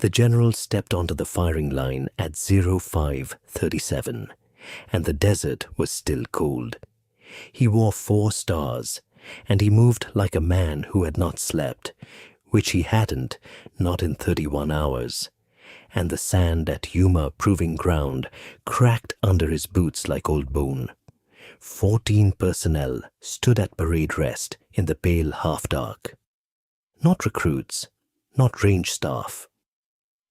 The general stepped onto the firing line at 05:37, and the desert was still cold. He wore 4 stars, and he moved like a man who had not slept, which he hadn't, not in 31 hours. And the sand at Yuma Proving Ground cracked under his boots like old bone. 14 personnel stood at parade rest in the pale half-dark. Not recruits, not range staff.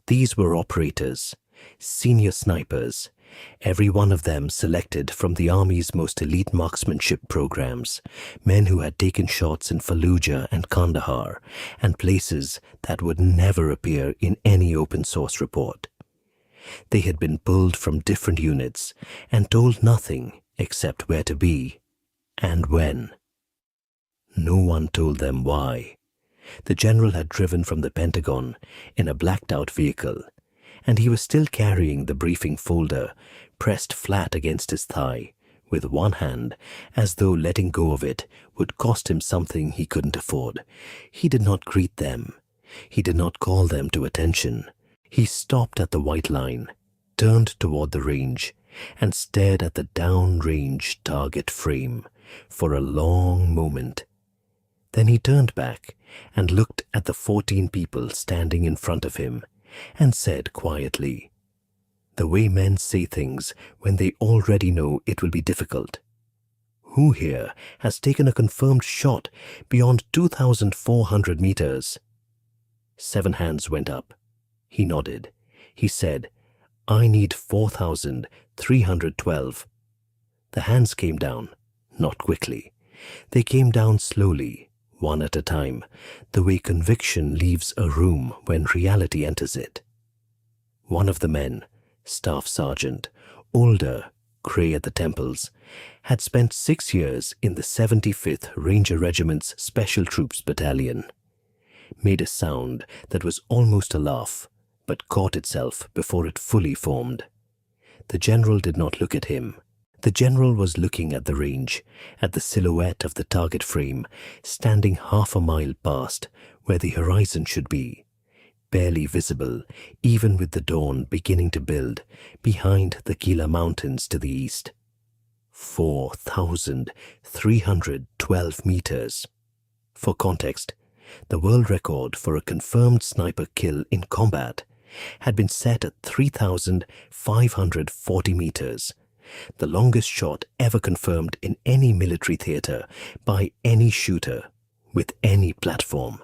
These were operators, senior snipers, every one of them selected from the Army's most elite marksmanship programs, men who had taken shots in Fallujah and Kandahar, and places that would never appear in any open-source report. They had been pulled from different units and told nothing except where to be and when. No one told them why. The general had driven from the Pentagon in a blacked-out vehicle, and he was still carrying the briefing folder pressed flat against his thigh with one hand, as though letting go of it would cost him something he couldn't afford. He did not greet them. He did not call them to attention. He stopped at the white line, turned toward the range, and stared at the downrange target frame for a long moment. Then he turned back and looked at the 14 people standing in front of him and said quietly, the way men say things when they already know it will be difficult, "Who here has taken a confirmed shot beyond 2,400 meters?" 7 hands went up. He nodded. He said, "I need 4,312. The hands came down, not quickly. They came down slowly, one at a time, the way conviction leaves a room when reality enters it. One of the men, Staff Sergeant, older, grey at the temples, had spent 6 years in the 75th Ranger Regiment's Special Troops Battalion. Made a sound that was almost a laugh, but caught itself before it fully formed. The general did not look at him. The general was looking at the range, at the silhouette of the target frame, standing half a mile past where the horizon should be, barely visible, even with the dawn beginning to build behind the Gila Mountains to the east. 4,312 meters. For context, the world record for a confirmed sniper kill in combat had been set at 3,540 meters, the longest shot ever confirmed in any military theater by any shooter with any platform.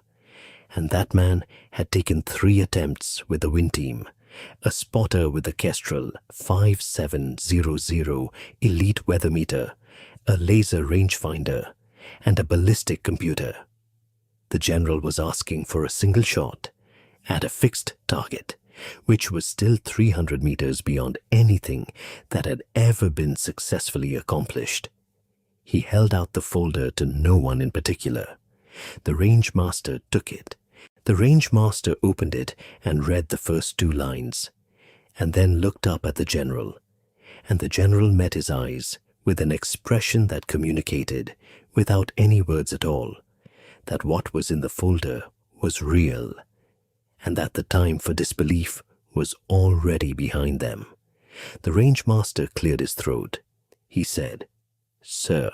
And that man had taken 3 attempts with the Win Team, a spotter with a Kestrel 5700 elite weather meter, a laser rangefinder, and a ballistic computer. The general was asking for a single shot at a fixed target, which was still 300 meters beyond anything that had ever been successfully accomplished. He held out the folder to no one in particular. The range master took it. The range master opened it and read the first 2 lines, and then looked up at the general. And the general met his eyes with an expression that communicated, without any words at all, that what was in the folder was real, and that the time for disbelief was already behind them. The range master cleared his throat. He said, "Sir,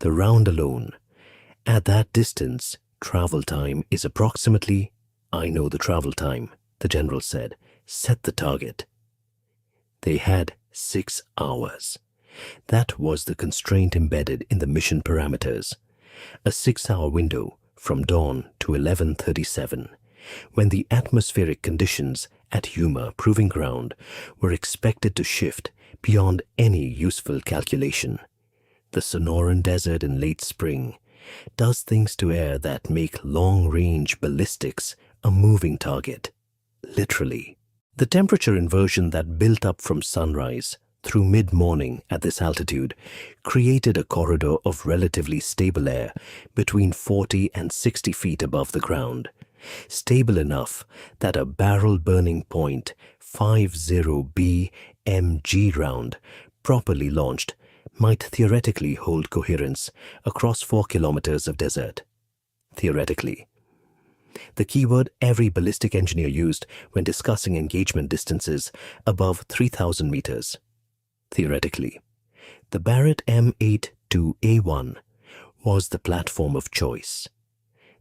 the round alone, at that distance, travel time is approximately—" "I know the travel time," the general said. "Set the target." They had 6 hours. That was the constraint embedded in the mission parameters. A 6-hour window from dawn to 11:37, when the atmospheric conditions at Yuma Proving Ground were expected to shift beyond any useful calculation. The Sonoran Desert in late spring does things to air that make long-range ballistics a moving target, literally. The temperature inversion that built up from sunrise through mid-morning at this altitude created a corridor of relatively stable air between 40 and 60 feet above the ground, stable enough that a barrel-burning .50 BMG round, properly launched, might theoretically hold coherence across 4 kilometers of desert. Theoretically. the keyword every ballistic engineer used when discussing engagement distances above 3,000 meters. Theoretically, the Barrett M82A1 was the platform of choice.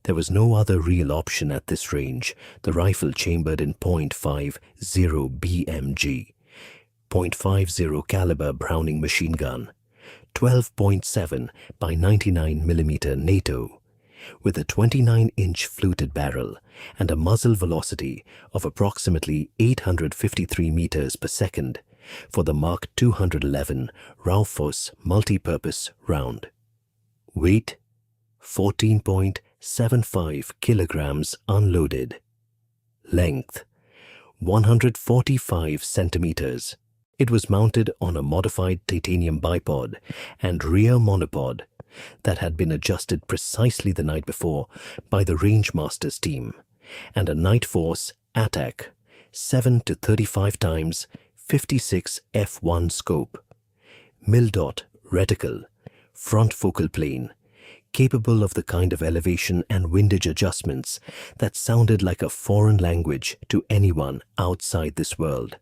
There was no other real option at this range. The rifle chambered in .50 BMG, .50 caliber Browning machine gun, 12.7 by 99 mm NATO, with a 29-inch fluted barrel and a muzzle velocity of approximately 853 meters per second for the Mark 211 Raufoss multi-purpose round. Weight 14.75 kilograms unloaded. Length 145 centimeters. It was mounted on a modified titanium bipod and rear monopod that had been adjusted precisely the night before by the Rangemaster's team, and a Nightforce ATAC 7 to 35 times 56 f1 scope, mil-dot reticle, front focal plane, capable of the kind of elevation and windage adjustments that sounded like a foreign language to anyone outside this world.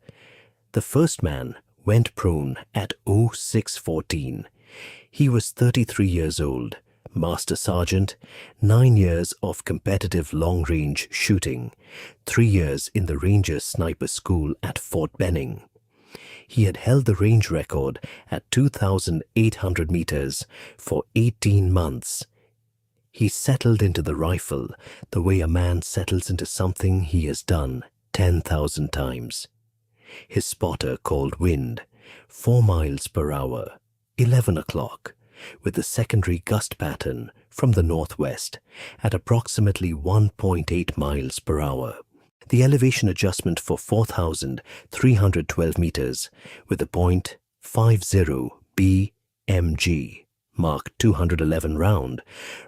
The first man went prone at 0614. He was 33 years old, Master Sergeant, 9 years of competitive long-range shooting, 3 years in the Ranger Sniper School at Fort Benning. He had held the range record at 2,800 meters for 18 months. He settled into the rifle the way a man settles into something he has done 10,000 times. His spotter called wind, 4 miles per hour, 11 o'clock, with the secondary gust pattern from the northwest at approximately 1.8 miles per hour. The elevation adjustment for 4,312 meters with a .50 BMG Mark 211 round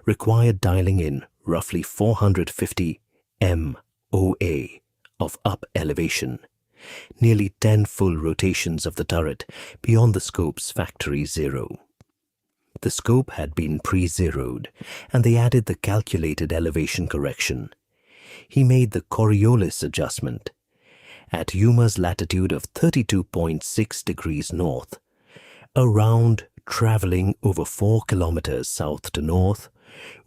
required dialing in roughly 450 MOA of up elevation, nearly 10 full rotations of the turret beyond the scope's factory zero. The scope had been pre-zeroed, and they added the calculated elevation correction. He made the Coriolis adjustment. At Yuma's latitude of 32.6 degrees north, a round traveling over 4 kilometers south to north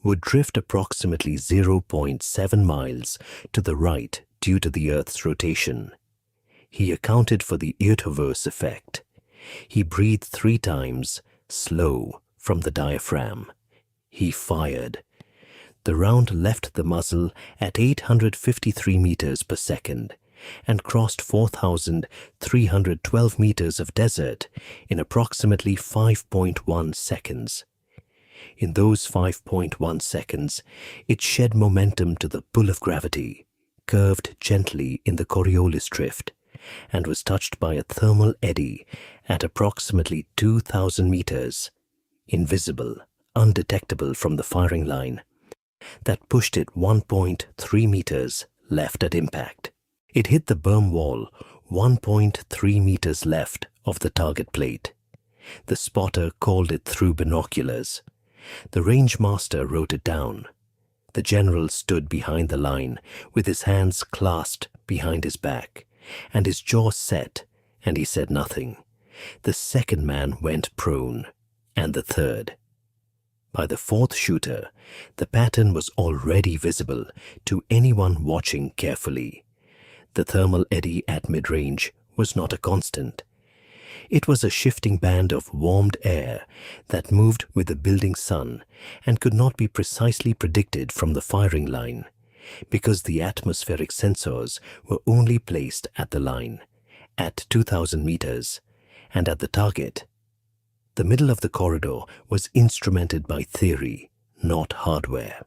would drift approximately 0.7 miles to the right due to the Earth's rotation. He accounted for the Eötvös effect. He breathed 3 times, slow, from the diaphragm. He fired. The round left the muzzle at 853 meters per second and crossed 4,312 meters of desert in approximately 5.1 seconds. In those 5.1 seconds, it shed momentum to the pull of gravity, curved gently in the Coriolis drift, and was touched by a thermal eddy at approximately 2,000 meters, invisible, undetectable from the firing line, that pushed it 1.3 meters left at impact. It hit the berm wall 1.3 meters left of the target plate. The spotter called it through binoculars. The Rangemaster wrote it down. The general stood behind the line with his hands clasped behind his back and his jaw set, and he said nothing. The second man went prone, and the third. By the fourth shooter, the pattern was already visible to anyone watching carefully. The thermal eddy at mid-range was not a constant. It was a shifting band of warmed air that moved with the building sun and could not be precisely predicted from the firing line, because the atmospheric sensors were only placed at the line, at 2,000 meters, and at the target. The middle of the corridor was instrumented by theory, not hardware.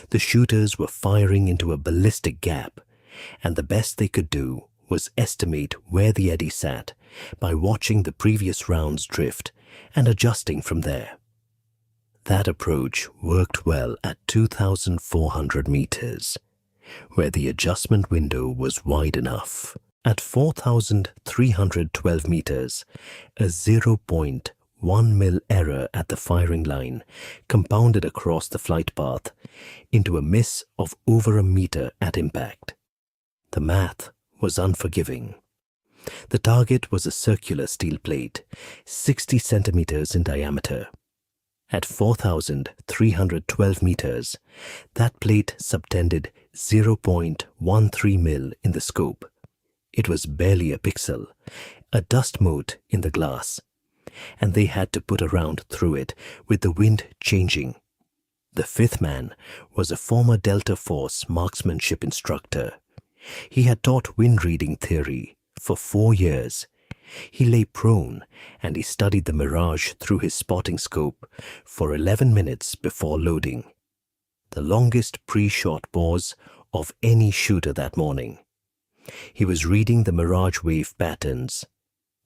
The shooters were firing into a ballistic gap, and the best they could do was estimate where the eddy sat by watching the previous round's drift and adjusting from there. That approach worked well at 2,400 meters, where the adjustment window was wide enough. At 4,312 meters, a 0.1 1 mil error at the firing line compounded across the flight path into a miss of over a meter at impact. The math was unforgiving. The target was a circular steel plate, 60 centimeters in diameter. At 4,312 meters, that plate subtended 0.13 mil in the scope. It was barely a pixel, a dust mote in the glass, and they had to put a round through it with the wind changing. The fifth man was a former Delta Force marksmanship instructor. He had taught wind reading theory for 4 years. He lay prone and he studied the mirage through his spotting scope for 11 minutes before loading. The longest pre-shot pause of any shooter that morning. He was reading the mirage wave patterns,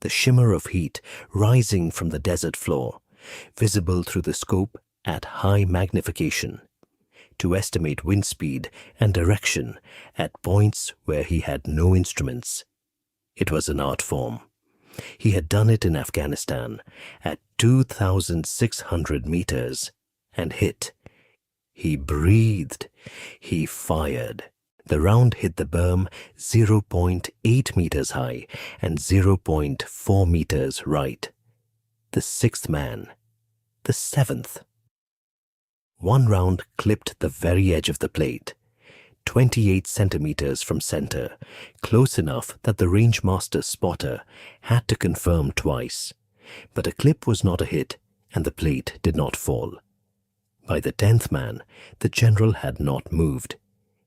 the shimmer of heat rising from the desert floor, visible through the scope at high magnification, to estimate wind speed and direction at points where he had no instruments. It was an art form. He had done it in Afghanistan at 2,600 meters and hit. He breathed. He fired. The round hit the berm 0.8 meters high and 0.4 meters right. The sixth man. The seventh. One round clipped the very edge of the plate, 28 centimeters from center, close enough that the rangemaster spotter had to confirm twice. But a clip was not a hit, and the plate did not fall. By the 10th man, the general had not moved.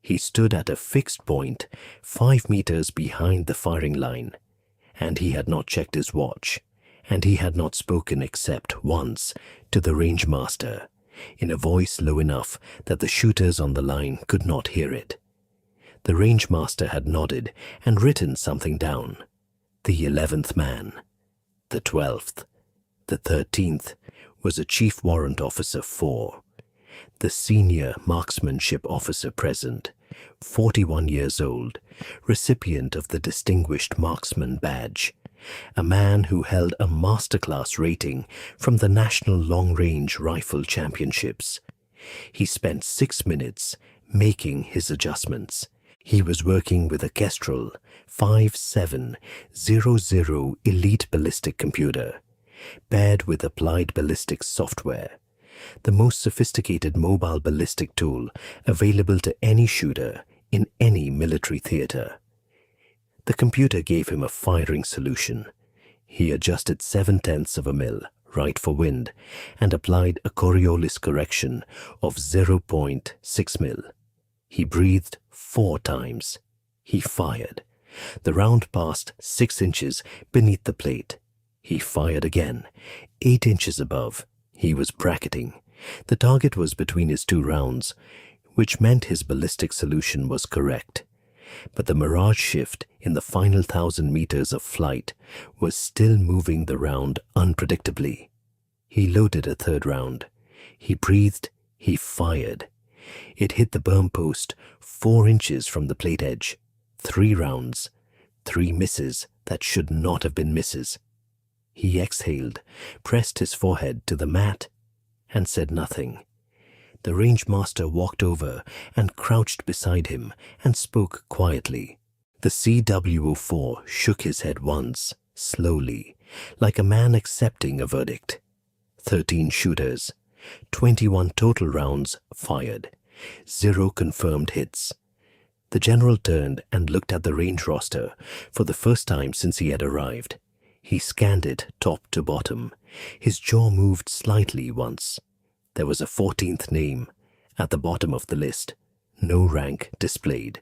He stood at a fixed point 5 meters behind the firing line, and he had not checked his watch, and he had not spoken except once to the rangemaster, in a voice low enough that the shooters on the line could not hear it. The rangemaster had nodded and written something down. The 11th man, the 12th, the 13th was a chief warrant officer 4, the senior marksmanship officer present, 41 years old, recipient of the Distinguished Marksman Badge, a man who held a masterclass rating from the National Long Range Rifle Championships. He spent 6 minutes making his adjustments. He was working with a Kestrel 5700 Elite Ballistic Computer, paired with applied ballistics software, the most sophisticated mobile ballistic tool available to any shooter in any military theater. The computer gave him a firing solution. He adjusted 0.7 of a mil, right for wind, and applied a Coriolis correction of 0.6 mil. He breathed 4 times. He fired. The round passed 6 inches beneath the plate. He fired again, 8 inches above. He was bracketing. The target was between his 2 rounds, which meant his ballistic solution was correct. But the mirage shift in the final 1,000 meters of flight was still moving the round unpredictably. He loaded a 3rd round. He breathed. He fired. It hit the berm post 4 inches from the plate edge. 3 rounds. 3 misses that should not have been misses. He exhaled, pressed his forehead to the mat, and said nothing. The rangemaster walked over and crouched beside him and spoke quietly. The CWO4 shook his head once, slowly, like a man accepting a verdict. 13 shooters, 21 total rounds fired, 0 confirmed hits. The general turned and looked at the range roster for the first time since he had arrived. He scanned it top to bottom. His jaw moved slightly once. There was a 14th name at the bottom of the list. No rank displayed.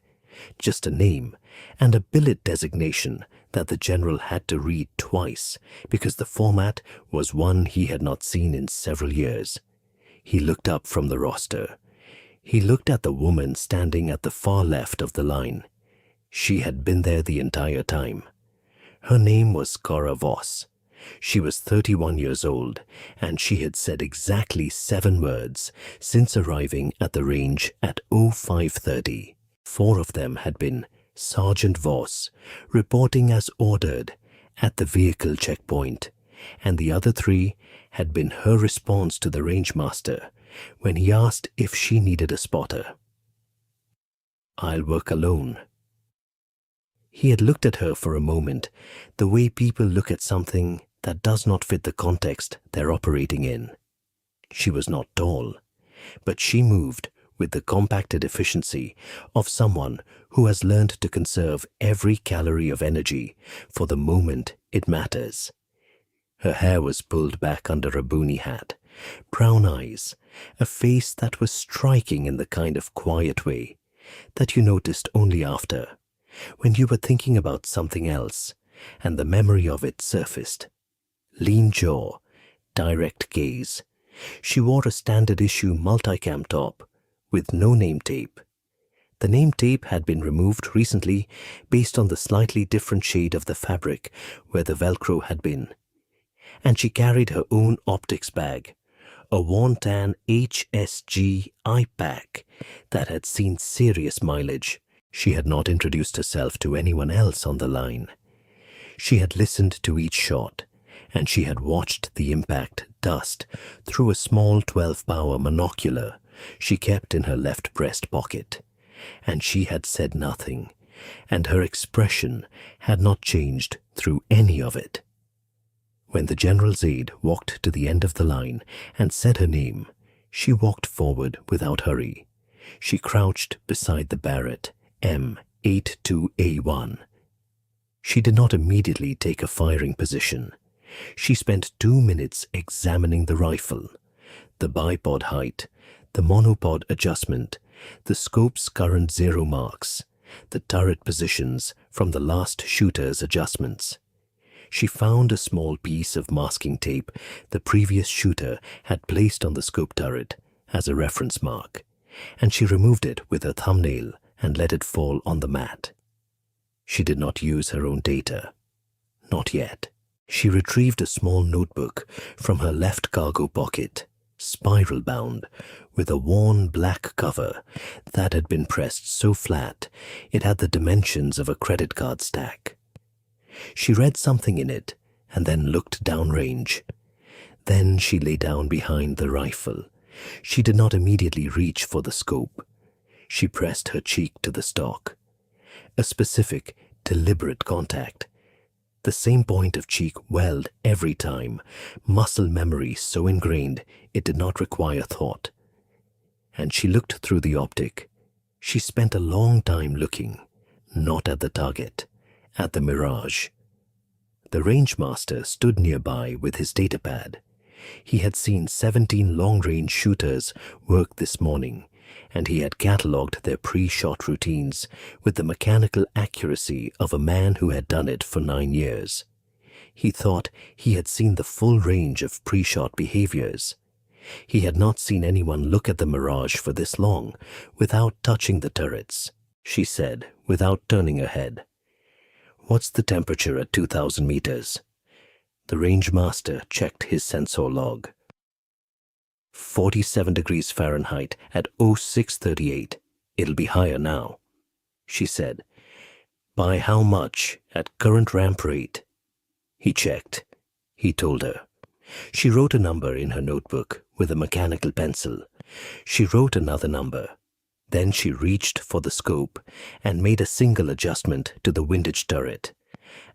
Just a name and a billet designation that the general had to read twice because the format was one he had not seen in several years. He looked up from the roster. He looked at the woman standing at the far left of the line. She had been there the entire time. Her name was Cora Voss. She was 31 years old, and she had said exactly 7 words since arriving at the range at 0530. 4 of them had been Sergeant Voss, reporting as ordered at the vehicle checkpoint, and the other 3 had been her response to the rangemaster when he asked if she needed a spotter. "I'll work alone." He had looked at her for a moment, the way people look at something that does not fit the context they're operating in. She was not tall, but she moved with the compacted efficiency of someone who has learned to conserve every calorie of energy for the moment it matters. Her hair was pulled back under a boonie hat, brown eyes, a face that was striking in the kind of quiet way that you noticed only after, when you were thinking about something else and the memory of it surfaced. Lean jaw, direct gaze. She wore a standard issue multicam top with no name tape. The name tape had been removed recently based on the slightly different shade of the fabric where the Velcro had been. And she carried her own optics bag, a worn tan HSG eye pack that had seen serious mileage. She had not introduced herself to anyone else on the line. She had listened to each shot, and she had watched the impact dust through a small 12-power monocular she kept in her left breast pocket. And she had said nothing, and her expression had not changed through any of it. When the general's aide walked to the end of the line and said her name, she walked forward without hurry. She crouched beside the Barrett M82A1. She did not immediately take a firing position. She spent 2 minutes examining the rifle, the bipod height, the monopod adjustment, the scope's current 0 marks, the turret positions from the last shooter's adjustments. She found a small piece of masking tape the previous shooter had placed on the scope turret as a reference mark, and she removed it with her thumbnail and let it fall on the mat. She did not use her own data. Not yet. She retrieved a small notebook from her left cargo pocket, spiral-bound, with a worn black cover that had been pressed so flat it had the dimensions of a credit card stack. She read something in it and then looked downrange. Then she lay down behind the rifle. She did not immediately reach for the scope. She pressed her cheek to the stock. A specific, deliberate contact. The same point of cheek welled every time, muscle memory so ingrained it did not require thought. And she looked through the optic. She spent a long time looking, not at the target, at the mirage. The rangemaster stood nearby with his datapad. He had seen 17 long-range shooters work this morning, and he had catalogued their pre-shot routines with the mechanical accuracy of a man who had done it for 9 years. He thought he had seen the full range of pre-shot behaviors. He had not seen anyone look at the mirage for this long without touching the turrets, she said, without turning her head. "What's the temperature at 2,000 meters?" The rangemaster checked his sensor log. 47 degrees Fahrenheit at 0638. It'll be higher now, she said. "By how much at current ramp rate?" He checked. He told her. She wrote a number in her notebook with a mechanical pencil. She wrote another number. Then she reached for the scope and made a single adjustment to the windage turret.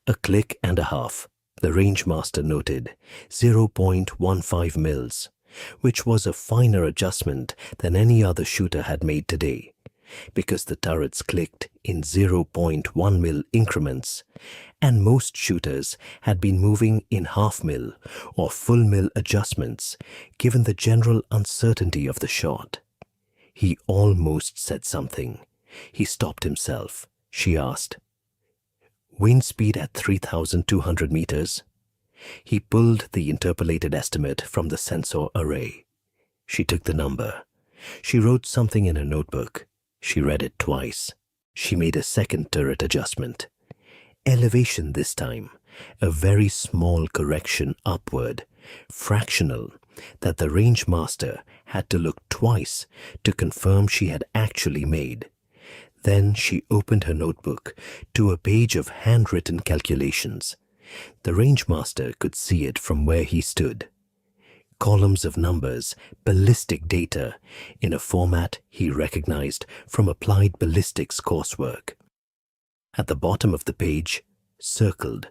A click and a half, the rangemaster noted, 0.15 mils, which was a finer adjustment than any other shooter had made today, because the turrets clicked in 0.1 mil increments, and most shooters had been moving in half mil or full mil adjustments, given the general uncertainty of the shot. He almost said something. He stopped himself. She asked, "Wind speed at 3,200 meters?" He pulled the interpolated estimate from the sensor array. She took the number. She wrote something in her notebook. She read it twice. She made a second turret adjustment. Elevation this time, a very small correction upward, fractional, that the rangemaster had to look twice to confirm she had actually made. Then she opened her notebook to a page of handwritten calculations. The rangemaster could see it from where he stood. Columns of numbers, ballistic data, in a format he recognized from applied ballistics coursework. At the bottom of the page, circled,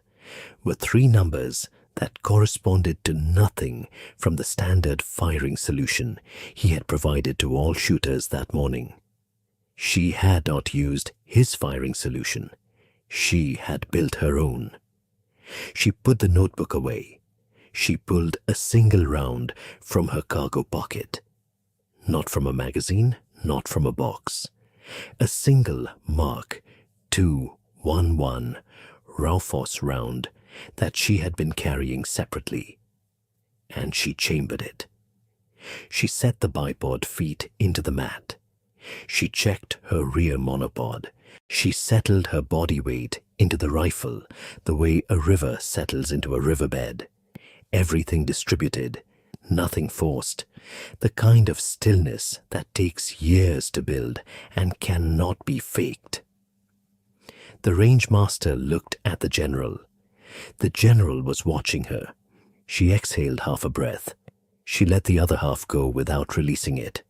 were 3 numbers that corresponded to nothing from the standard firing solution he had provided to all shooters that morning. She had not used his firing solution. She had built her own. She put the notebook away. She pulled a single round from her cargo pocket. Not from a magazine, not from a box. A single Mark 211 Raufoss round that she had been carrying separately. And she chambered it. She set the bipod feet into the mat. She checked her rear monopod. She settled her body weight into the rifle the way a river settles into a riverbed. Everything distributed, nothing forced, the kind of stillness that takes years to build and cannot be faked. The rangemaster looked at the general. The general was watching her. She exhaled half a breath. She let the other half go without releasing it.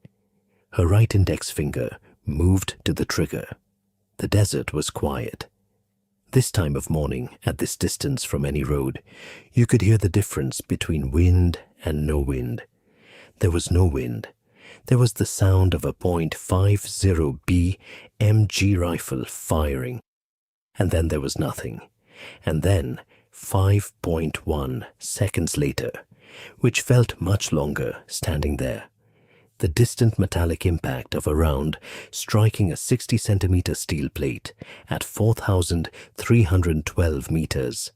Her right index finger moved to the trigger. The desert was quiet. This time of morning, at this distance from any road, you could hear the difference between wind and no wind. There was no wind. There was the sound of a .50B MG rifle firing. And then there was nothing. And then 5.1 seconds later, which felt much longer standing there, the distant metallic impact of a round striking a 60-centimeter steel plate at 4,312 meters.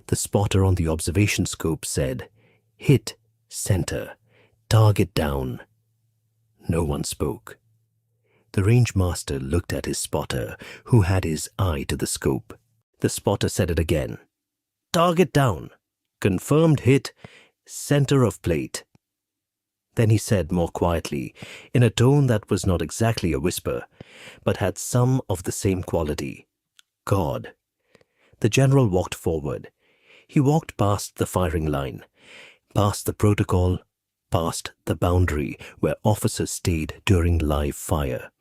The spotter on the observation scope said, "Hit, center, target down." No one spoke. The rangemaster looked at his spotter, who had his eye to the scope. The spotter said it again. "Target down. Confirmed hit, center of plate." Then he said more quietly, in a tone that was not exactly a whisper, but had some of the same quality, "God." The general walked forward. He walked past the firing line, past the protocol, past the boundary where officers stayed during live fire.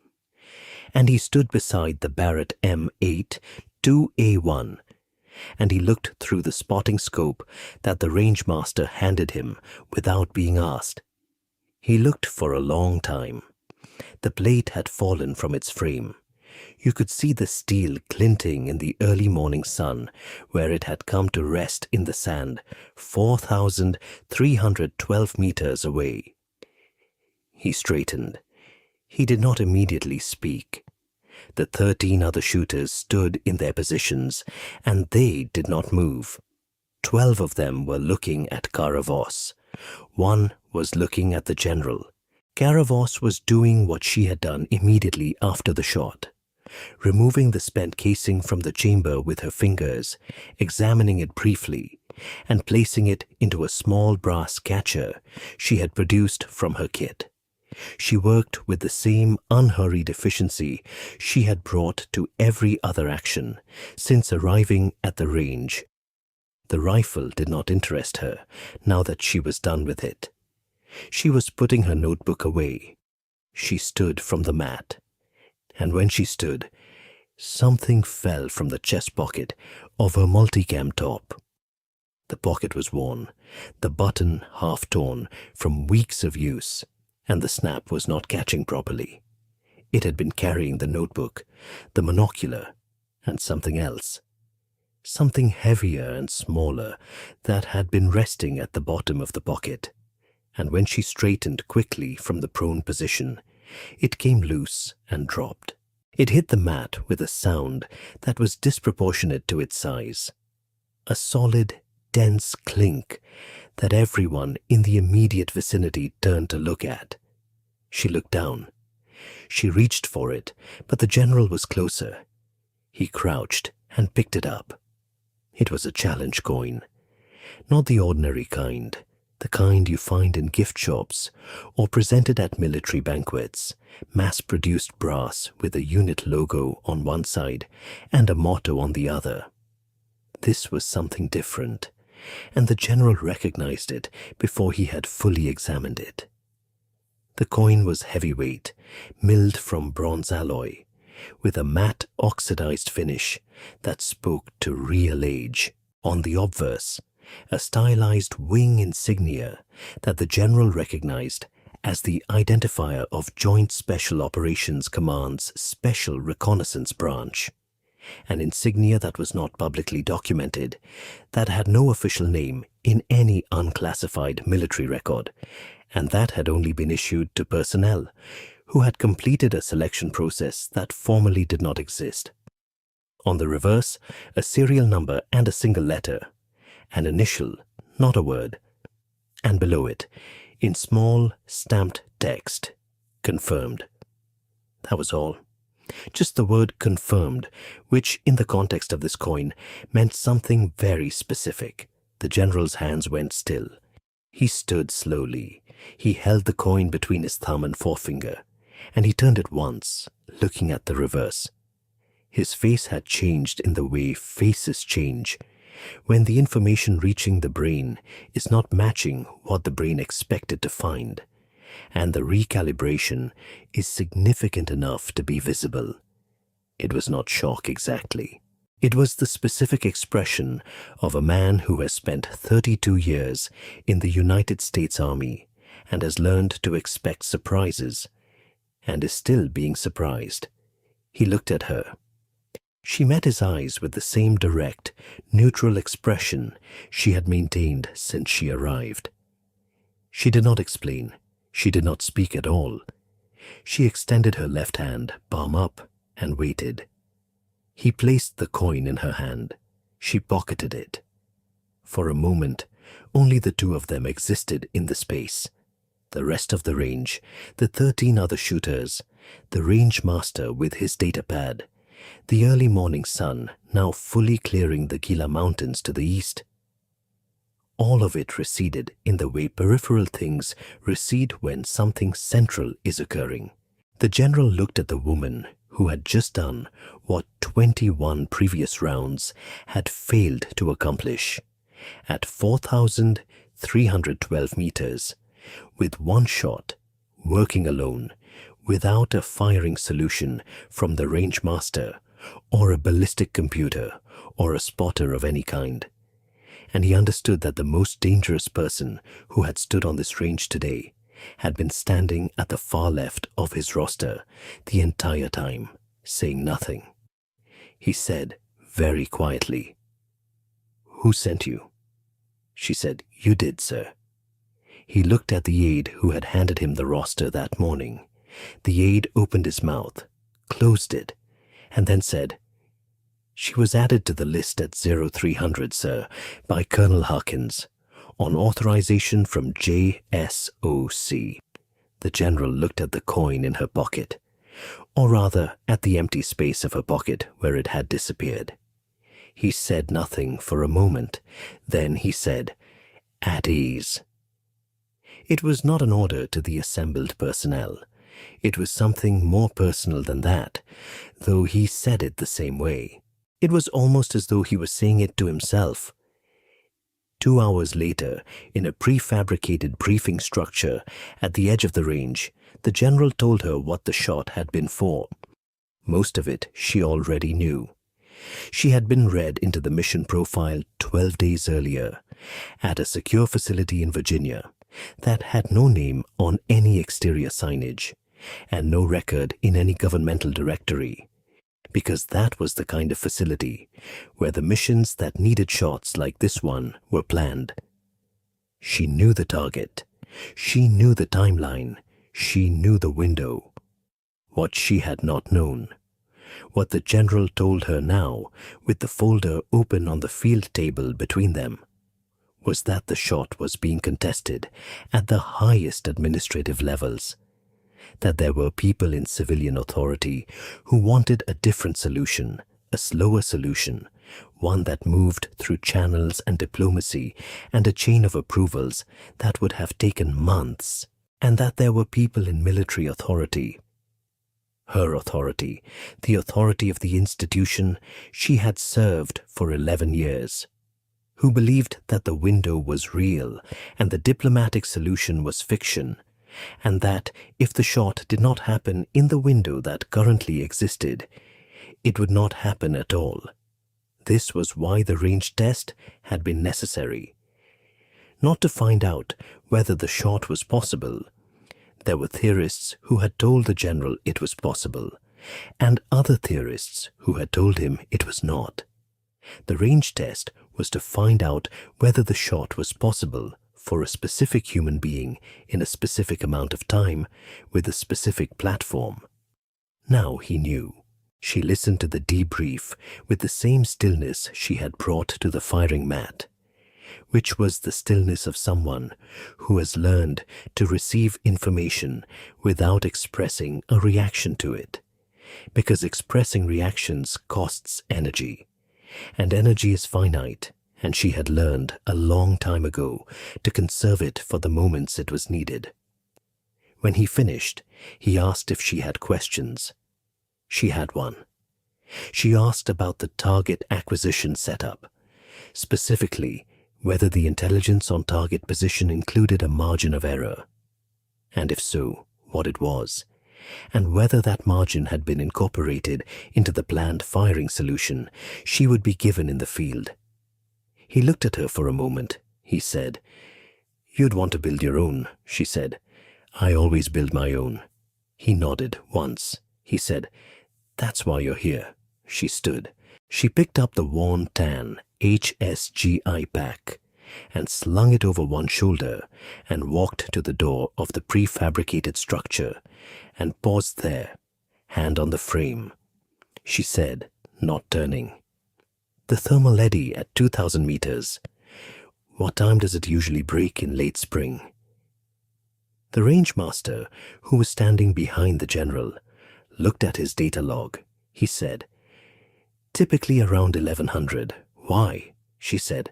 And he stood beside the Barrett M8 2A1, and he looked through the spotting scope that the rangemaster handed him without being asked. He looked for a long time. The plate had fallen from its frame. You could see the steel glinting in the early morning sun where it had come to rest in the sand 4,312 meters away. He straightened. He did not immediately speak. The 13 other shooters stood in their positions, and they did not move. 12 of them were looking at Karavos. One was looking at the general. Karavos was doing what she had done immediately after the shot, removing the spent casing from the chamber with her fingers, examining it briefly, and placing it into a small brass catcher she had produced from her kit. She worked with the same unhurried efficiency she had brought to every other action since arriving at the range. The rifle did not interest her now that she was done with it. She was putting her notebook away. She stood from the mat. And when she stood, something fell from the chest pocket of her multicam top. The pocket was worn, the button half torn from weeks of use, and the snap was not catching properly. It had been carrying the notebook, the monocular, and something else. Something heavier and smaller that had been resting at the bottom of the pocket. And when she straightened quickly from the prone position, it came loose and dropped. It hit the mat with a sound that was disproportionate to its size. A solid, dense clink that everyone in the immediate vicinity turned to look at. She looked down. She reached for it, but the general was closer. He crouched and picked it up. It was a challenge coin. Not the ordinary kind, the kind you find in gift shops or presented at military banquets, mass-produced brass with a unit logo on one side and a motto on the other. This was something different, and the general recognized it before he had fully examined it. The coin was heavyweight, milled from bronze alloy, with a matte oxidized finish that spoke to real age. On the obverse, a stylized wing insignia that the general recognized as the identifier of Joint Special Operations Command's Special Reconnaissance Branch, an insignia that was not publicly documented, that had no official name in any unclassified military record, and that had only been issued to personnel who had completed a selection process that formally did not exist. On the reverse, a serial number and a single letter, an initial, not a word, and below it, in small, stamped text, confirmed. That was all. Just the word confirmed, which in the context of this coin meant something very specific. The general's hands went still. He stood slowly. He held the coin between his thumb and forefinger, and he turned it once, looking at the reverse. His face had changed in the way faces change, when the information reaching the brain is not matching what the brain expected to find, and the recalibration is significant enough to be visible. It was not shock exactly. It was the specific expression of a man who has spent 32 years in the United States Army and has learned to expect surprises, and is still being surprised. He looked at her. She met his eyes with the same direct, neutral expression she had maintained since she arrived. She did not explain. She did not speak at all. She extended her left hand, palm up, and waited. He placed the coin in her hand. She pocketed it. For a moment, only the two of them existed in the space. The rest of the range, the 13 other shooters, the range master with his data pad, the early morning sun now fully clearing the Gila Mountains to the east. All of it receded in the way peripheral things recede when something central is occurring. The general looked at the woman who had just done what 21 previous rounds had failed to accomplish. At 4,312 meters, with one shot, working alone, without a firing solution from the range master or a ballistic computer or a spotter of any kind. And he understood that the most dangerous person who had stood on this range today had been standing at the far left of his roster the entire time, saying nothing. He said very quietly, "Who sent you?" She said, "You did, sir." He looked at the aide who had handed him the roster that morning. The aide opened his mouth, closed it, and then said, "She was added to the list at 0300, sir, by Colonel Harkins, on authorization from JSOC. The general looked at the coin in her pocket, or rather at the empty space of her pocket where it had disappeared. He said nothing for a moment. Then he said, "At ease." It was not an order to the assembled personnel. It was something more personal than that, though he said it the same way. It was almost as though he was saying it to himself. 2 hours later, in a prefabricated briefing structure at the edge of the range, the general told her what the shot had been for. Most of it she already knew. She had been read into the mission profile 12 days earlier at a secure facility in Virginia that had no name on any exterior signage and no record in any governmental directory, because that was the kind of facility where the missions that needed shots like this one were planned. She knew the target. She knew the timeline. She knew the window. What she had not known, what the general told her now with the folder open on the field table between them, was that the shot was being contested at the highest administrative levels, that there were people in civilian authority who wanted a different solution, a slower solution, one that moved through channels and diplomacy and a chain of approvals that would have taken months, and that there were people in military authority her authority, the authority of the institution she had served for 11 years, who believed that the window was real and the diplomatic solution was fiction, and that if the shot did not happen in the window that currently existed, it would not happen at all. This was why the range test had been necessary. Not to find out whether the shot was possible. There were theorists who had told the general it was possible, and other theorists who had told him it was not. The range test was to find out whether the shot was possible for a specific human being in a specific amount of time with a specific platform. Now he knew. She listened to the debrief with the same stillness she had brought to the firing mat, which was the stillness of someone who has learned to receive information without expressing a reaction to it, because expressing reactions costs energy, and energy is finite, and she had learned a long time ago to conserve it for the moments it was needed. When he finished, he asked if she had questions. She had one. She asked about the target acquisition setup, specifically whether the intelligence on target position included a margin of error, and if so, what it was, and whether that margin had been incorporated into the planned firing solution she would be given in the field. He looked at her for a moment. He said, "You'd want to build your own," she said. "I always build my own." He nodded once. He said, "That's why you're here." She stood. She picked up the worn tan HSGI pack and slung it over one shoulder and walked to the door of the prefabricated structure and paused there, hand on the frame. She said, not turning, "The thermal eddy at 2,000 meters. What time does it usually break in late spring?" The range master, who was standing behind the general, looked at his data log. He said, "Typically around 1100. Why?" She said,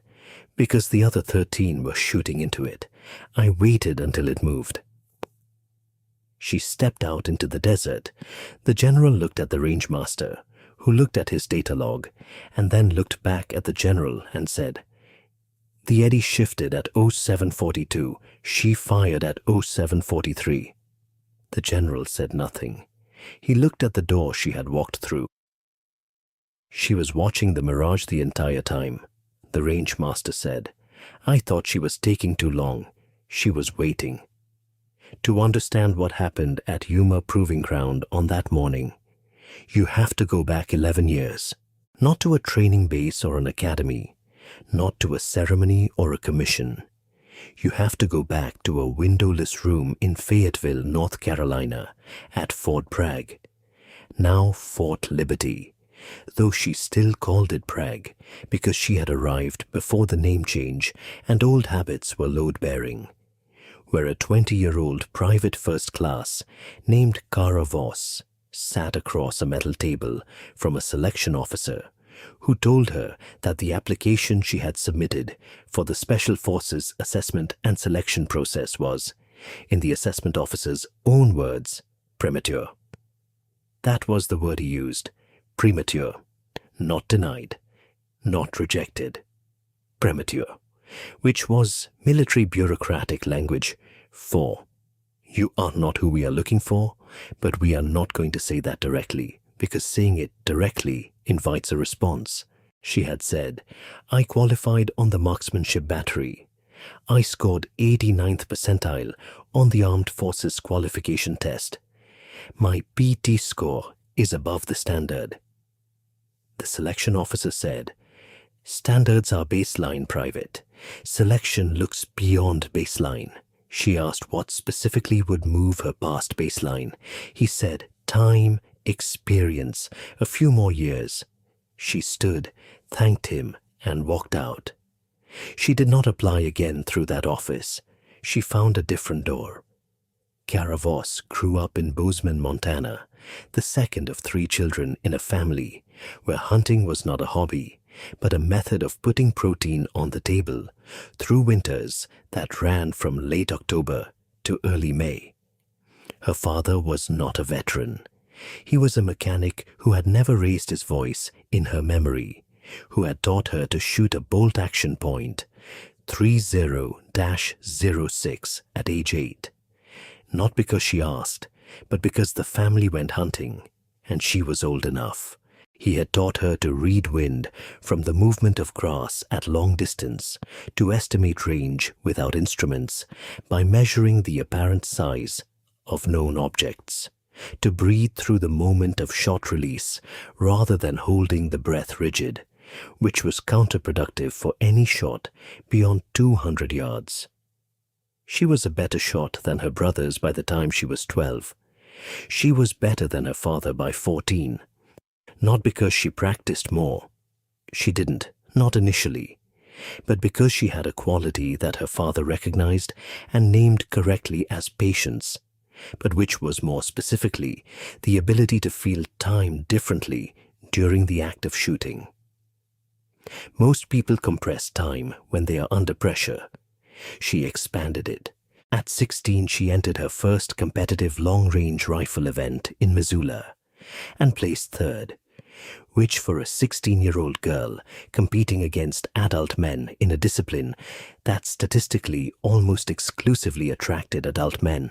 "Because the other 13 were shooting into it. I waited until it moved." She stepped out into the desert. The general looked at the range master, who looked at his data log, and then looked back at the general and said, "The eddy shifted at 0742. She fired at 0743. The general said nothing. He looked at the door she had walked through. "She was watching the mirage the entire time," the range master said. "I thought she was taking too long. She was waiting." To understand what happened at Yuma Proving Ground on that morning, you have to go back 11 years, not to a training base or an academy, not to a ceremony or a commission. You have to go back to a windowless room in Fayetteville, North Carolina, at Fort Bragg, now Fort Liberty, though she still called it Bragg because she had arrived before the name change and old habits were load-bearing, where a 20-year-old private first class named Cara Voss sat across a metal table from a selection officer who told her that the application she had submitted for the Special Forces assessment and selection process was, in the assessment officer's own words, premature. That was the word he used, premature, not denied, not rejected, premature, which was military bureaucratic language for, "You are not who we are looking for, but we are not going to say that directly, because saying it directly invites a response." She had said, "I qualified on the marksmanship battery. I scored 89th percentile on the Armed Forces qualification test. My PT score is above the standard." The selection officer said, "Standards are baseline, Private. Selection looks beyond baseline." She asked what specifically would move her past baseline. He said, "Time, experience, a few more years." She stood, thanked him, and walked out. She did not apply again through that office. She found a different door. Cara Voss grew up in Bozeman, Montana, the second of 3 children in a family where hunting was not a hobby, but a method of putting protein on the table through winters that ran from late October to early May. Her father was not a veteran. He was a mechanic who had never raised his voice in her memory, who had taught her to shoot a bolt action point 30-06 at age 8. Not because she asked, but because the family went hunting, and she was old enough. He had taught her to read wind from the movement of grass at long distance, to estimate range without instruments by measuring the apparent size of known objects, to breathe through the moment of shot release rather than holding the breath rigid, which was counterproductive for any shot beyond 200 yards. She was a better shot than her brothers by the time she was 12. She was better than her father by 14. Not because she practiced more. She didn't, not initially. But because she had a quality that her father recognized and named correctly as patience, but which was more specifically the ability to feel time differently during the act of shooting. Most people compress time when they are under pressure. She expanded it. At 16, she entered her first competitive long-range rifle event in Missoula and placed third, which for a 16-year-old girl competing against adult men in a discipline that statistically almost exclusively attracted adult men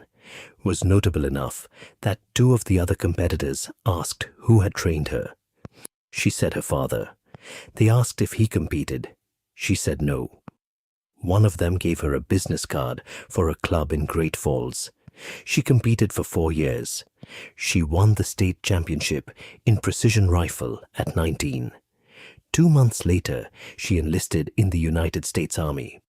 was notable enough that 2 of the other competitors asked who had trained her. She said her father. They asked if he competed. She said no. One of them gave her a business card for a club in Great Falls. She competed for 4 years. She won the state championship in precision rifle at 19. 2 months later, she enlisted in the United States Army.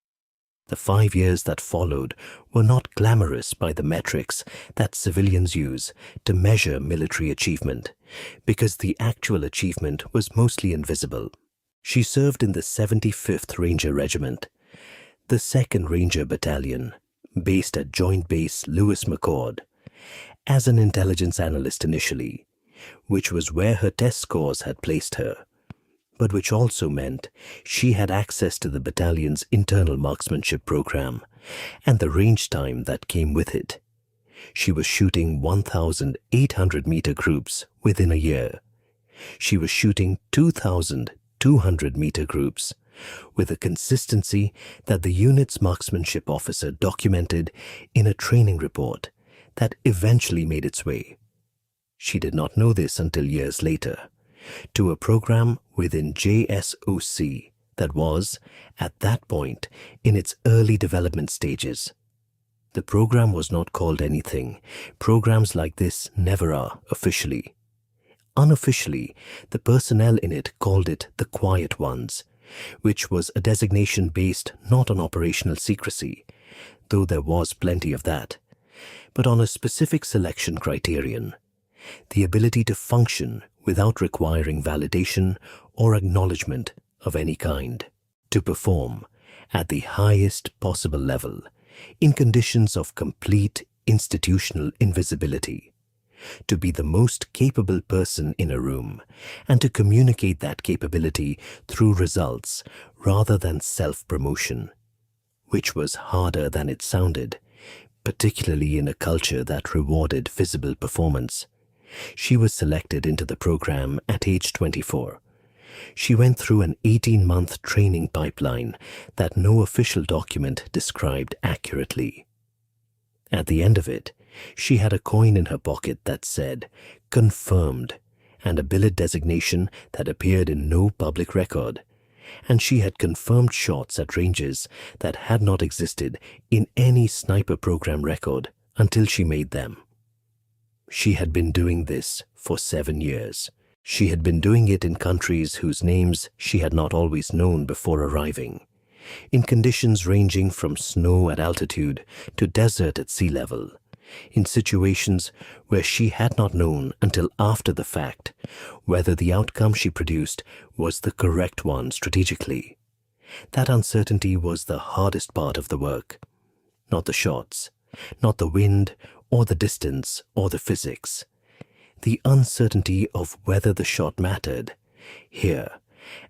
The 5 years that followed were not glamorous by the metrics that civilians use to measure military achievement, because the actual achievement was mostly invisible. She served in the 75th Ranger Regiment, the 2nd Ranger Battalion, based at Joint Base Lewis McChord, as an intelligence analyst initially, which was where her test scores had placed her, but which also meant she had access to the battalion's internal marksmanship program and the range time that came with it. She was shooting 1,800-meter groups within a year. She was shooting 2,200-meter groups with a consistency that the unit's marksmanship officer documented in a training report that eventually made its way. She did not know this until years later, to a program within JSOC that was, at that point, in its early development stages. The program was not called anything. Programs like this never are officially. Unofficially, the personnel in it called it the Quiet Ones, which was a designation based not on operational secrecy, though there was plenty of that, but on a specific selection criterion: the ability to function without requiring validation or acknowledgement of any kind, to perform at the highest possible level in conditions of complete institutional invisibility, to be the most capable person in a room and to communicate that capability through results rather than self-promotion, which was harder than it sounded, particularly in a culture that rewarded visible performance. She was selected into the program at age 24. She went through an 18-month training pipeline that no official document described accurately. At the end of it, she had a coin in her pocket that said, "Confirmed," and a billet designation that appeared in no public record, and she had confirmed shots at ranges that had not existed in any sniper program record until she made them. She had been doing this for 7 years. She had been doing it in countries whose names she had not always known before arriving, in conditions ranging from snow at altitude to desert at sea level, in situations where she had not known until after the fact whether the outcome she produced was the correct one strategically. That uncertainty was the hardest part of the work, not the shots, not the wind or the distance or the physics. The uncertainty of whether the shot mattered. Here,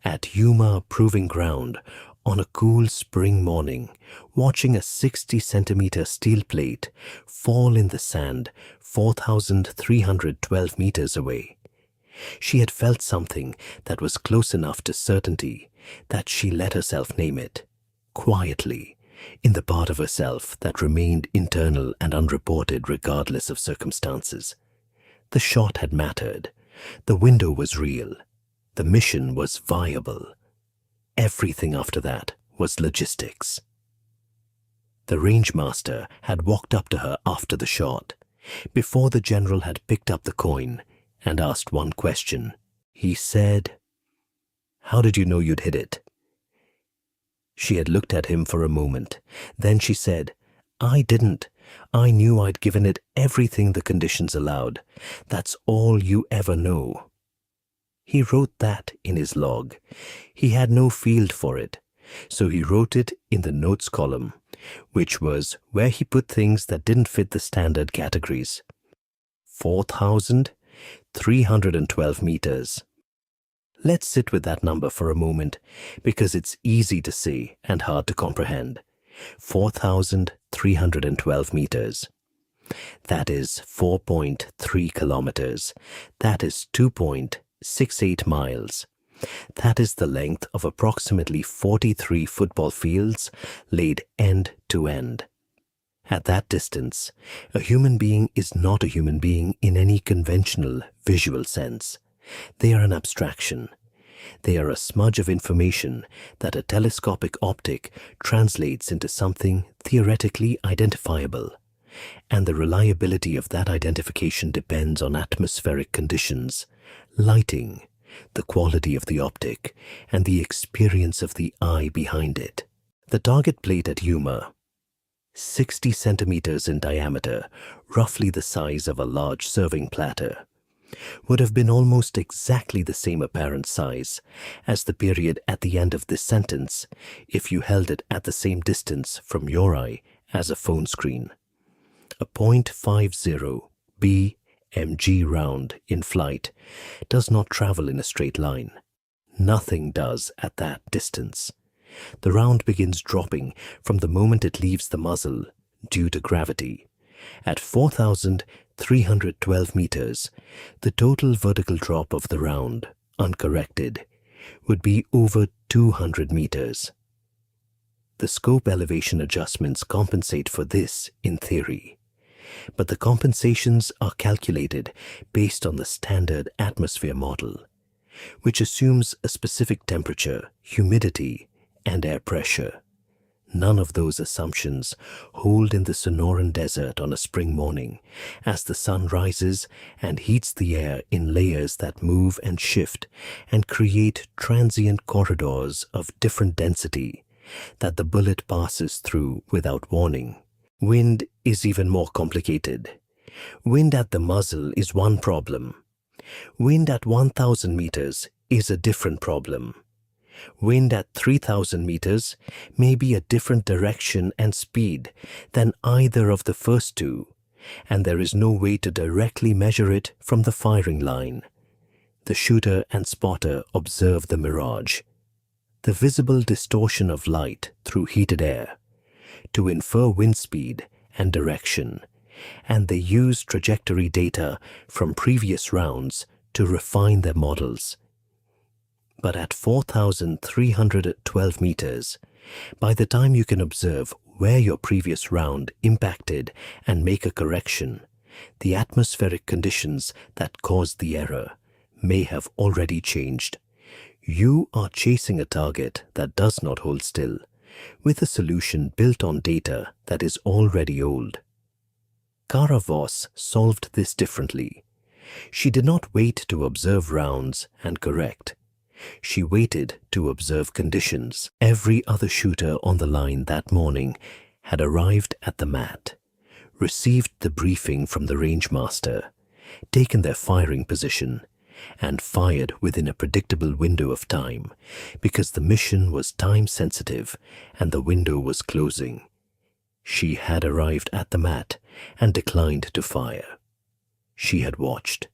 at Yuma Proving Ground, on a cool spring morning, watching a 60-centimeter steel plate fall in the sand 4,312 meters away. She had felt something that was close enough to certainty that she let herself name it, quietly, in the part of herself that remained internal and unreported regardless of circumstances. The shot had mattered. The window was real. The mission was viable. Everything after that was logistics. The rangemaster had walked up to her after the shot, before the general had picked up the coin, and asked one question. He said, "How did you know you'd hit it?" She had looked at him for a moment. Then she said, "I didn't. I knew I'd given it everything the conditions allowed. That's all you ever know." He wrote that in his log. He had no field for it, so he wrote it in the notes column, which was where he put things that didn't fit the standard categories. 4,312 meters. Let's sit with that number for a moment, because it's easy to say and hard to comprehend. 4,312 meters. That is 4.3 kilometers. That is 2.68 miles. That is the length of approximately 43 football fields laid end to end. At that distance, a human being is not a human being in any conventional visual sense. They are an abstraction. They are a smudge of information that a telescopic optic translates into something theoretically identifiable, and the reliability of that identification depends on atmospheric conditions, lighting, the quality of the optic, and the experience of the eye behind it. The target plate at Yuma, 60 centimeters in diameter, roughly the size of a large serving platter, would have been almost exactly the same apparent size as the period at the end of this sentence if you held it at the same distance from your eye as a phone screen. A .50 BMG round in flight does not travel in a straight line. Nothing does at that distance. The round begins dropping from the moment it leaves the muzzle due to gravity. At 4,312 meters, the total vertical drop of the round, uncorrected, would be over 200 meters. The scope elevation adjustments compensate for this in theory, but the compensations are calculated based on the standard atmosphere model, which assumes a specific temperature, humidity, and air pressure. None of those assumptions hold in the Sonoran Desert on a spring morning as the sun rises and heats the air in layers that move and shift and create transient corridors of different density that the bullet passes through without warning. Wind is even more complicated. Wind at the muzzle is one problem. Wind at 1,000 meters is a different problem. Wind at 3,000 meters may be a different direction and speed than either of the first two, and there is no way to directly measure it from the firing line. The shooter and spotter observe the mirage, the visible distortion of light through heated air, to infer wind speed and direction, and they use trajectory data from previous rounds to refine their models. But at 4,312 meters, by the time you can observe where your previous round impacted and make a correction, the atmospheric conditions that caused the error may have already changed. You are chasing a target that does not hold still, with a solution built on data that is already old. Kara Voss solved this differently. She did not wait to observe rounds and correct. She waited to observe conditions. Every other shooter on the line that morning had arrived at the mat, received the briefing from the rangemaster, taken their firing position, and fired within a predictable window of time because the mission was time-sensitive and the window was closing. She had arrived at the mat and declined to fire. She had watched.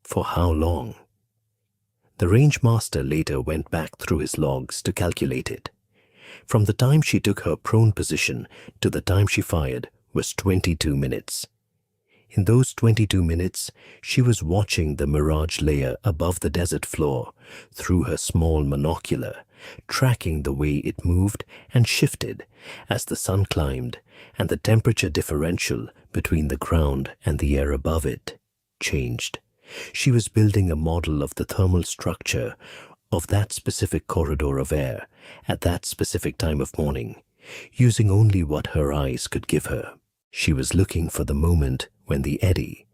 For how long? The rangemaster later went back through his logs to calculate it. From the time she took her prone position to the time she fired was 22 minutes. In those 22 minutes, she was watching the mirage layer above the desert floor through her small monocular, tracking the way it moved and shifted as the sun climbed and the temperature differential between the ground and the air above it changed. She was building a model of the thermal structure of that specific corridor of air at that specific time of morning, using only what her eyes could give her. She was looking for the moment when the eddy,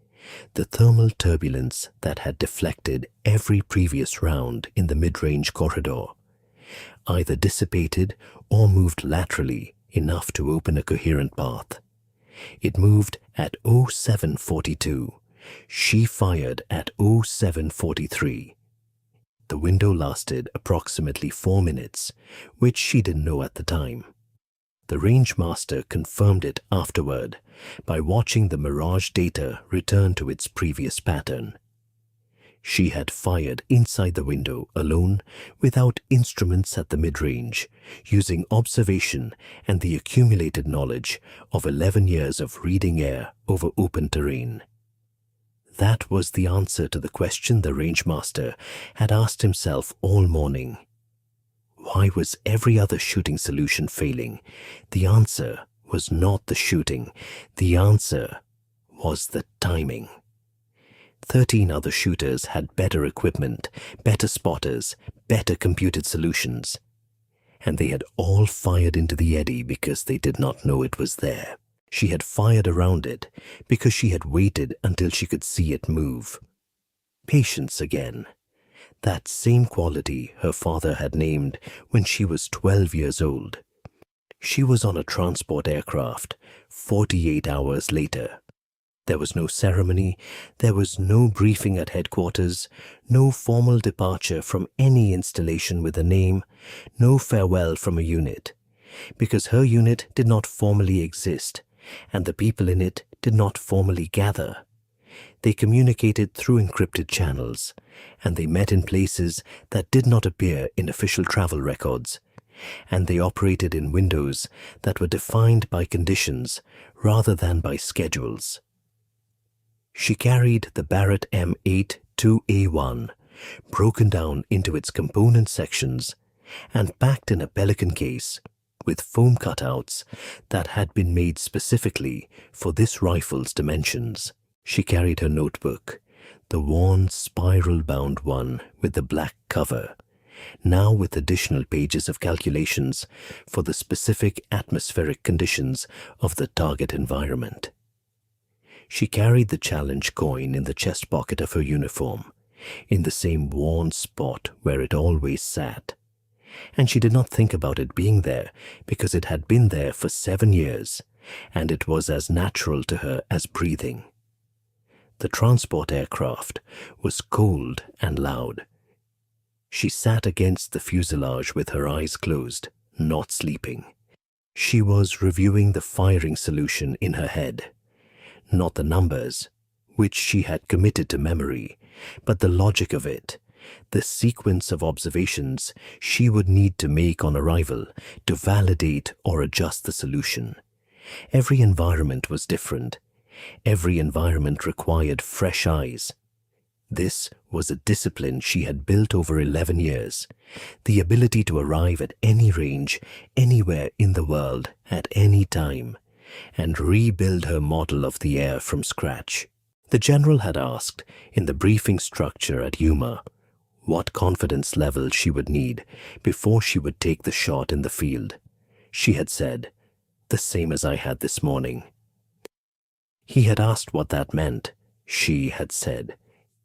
the thermal turbulence that had deflected every previous round in the mid-range corridor, either dissipated or moved laterally enough to open a coherent path. It moved at 0742. She fired at 0743. The window lasted approximately 4 minutes, which she didn't know at the time. The range master confirmed it afterward by watching the mirage data return to its previous pattern. She had fired inside the window alone, without instruments at the mid-range, using observation and the accumulated knowledge of 11 years of reading air over open terrain. That was the answer to the question the range master had asked himself all morning. Why was every other shooting solution failing? The answer was not the shooting. The answer was the timing. 13 other shooters had better equipment, better spotters, better computed solutions. And they had all fired into the eddy because they did not know it was there. She had fired around it because she had waited until she could see it move. Patience again. That same quality her father had named when she was 12 years old. She was on a transport aircraft 48 hours later. There was no ceremony, there was no briefing at headquarters, no formal departure from any installation with a name, no farewell from a unit, because her unit did not formally exist, and the people in it did not formally gather. They communicated through encrypted channels, and they met in places that did not appear in official travel records, and they operated in windows that were defined by conditions rather than by schedules. She carried the Barrett M8-2A1, broken down into its component sections and packed in a Pelican case with foam cutouts that had been made specifically for this rifle's dimensions. She carried her notebook, the worn spiral-bound one with the black cover, now with additional pages of calculations for the specific atmospheric conditions of the target environment. She carried the challenge coin in the chest pocket of her uniform, in the same worn spot where it always sat. And she did not think about it being there because it had been there for 7 years, and it was as natural to her as breathing. The transport aircraft was cold and loud. She sat against the fuselage with her eyes closed, not sleeping. She was reviewing the firing solution in her head. Not the numbers, which she had committed to memory, but the logic of it, the sequence of observations she would need to make on arrival to validate or adjust the solution. Every environment was different. Every environment required fresh eyes. This was a discipline she had built over 11 years, the ability to arrive at any range, anywhere in the world, at any time, and rebuild her model of the air from scratch. The general had asked, in the briefing structure at Yuma, what confidence level she would need before she would take the shot in the field. She had said, the same as I had this morning. He had asked what that meant. She had said,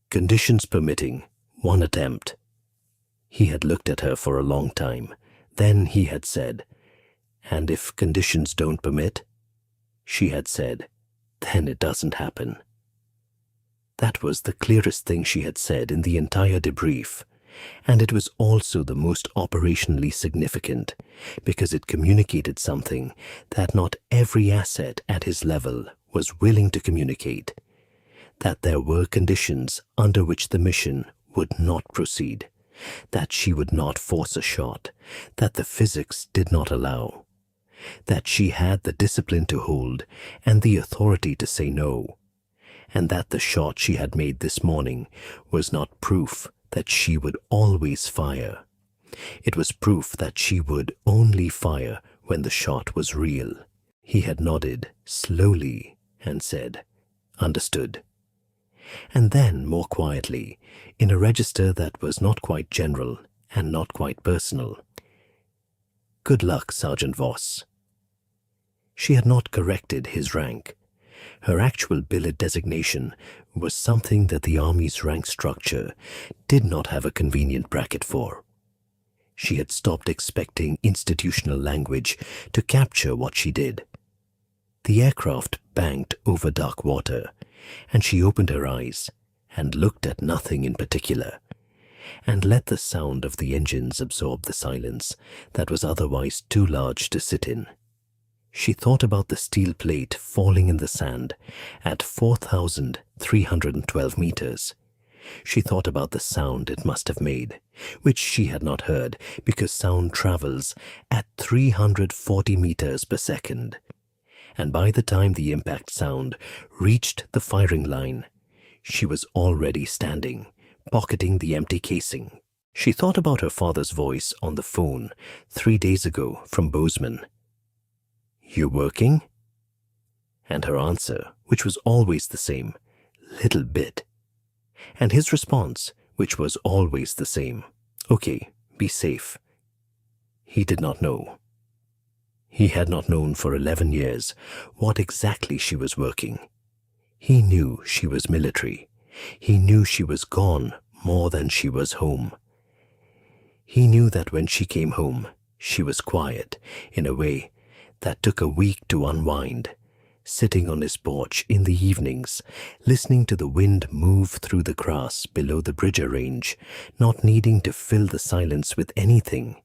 conditions permitting, 1 attempt. He had looked at her for a long time. Then he had said, and if conditions don't permit? She had said, then it doesn't happen. That was the clearest thing she had said in the entire debrief, and it was also the most operationally significant because it communicated something that not every asset at his level was willing to communicate, that there were conditions under which the mission would not proceed, that she would not force a shot that the physics did not allow, that she had the discipline to hold and the authority to say no, and that the shot she had made this morning was not proof that she would always fire. It was proof that she would only fire when the shot was real. He had nodded slowly and said, "Understood." And then, more quietly, in a register that was not quite general and not quite personal, "Good luck, Sergeant Voss." She had not corrected his rank. Her actual billet designation was something that the Army's rank structure did not have a convenient bracket for. She had stopped expecting institutional language to capture what she did. The aircraft banked over dark water, and she opened her eyes and looked at nothing in particular, and let the sound of the engines absorb the silence that was otherwise too large to sit in. She thought about the steel plate falling in the sand at 4,312 meters. She thought about the sound it must have made, which she had not heard because sound travels at 340 meters per second. And by the time the impact sound reached the firing line, she was already standing, pocketing the empty casing. She thought about her father's voice on the phone 3 days ago from Bozeman. "You working?" And her answer, which was always the same, "Little bit." And his response, which was always the same, "Okay, be safe." He did not know. He had not known for 11 years what exactly she was working. He knew she was military. He knew she was gone more than she was home. He knew that when she came home, she was quiet in a way that took a week to unwind, sitting on his porch in the evenings, listening to the wind move through the grass below the Bridger Range, not needing to fill the silence with anything.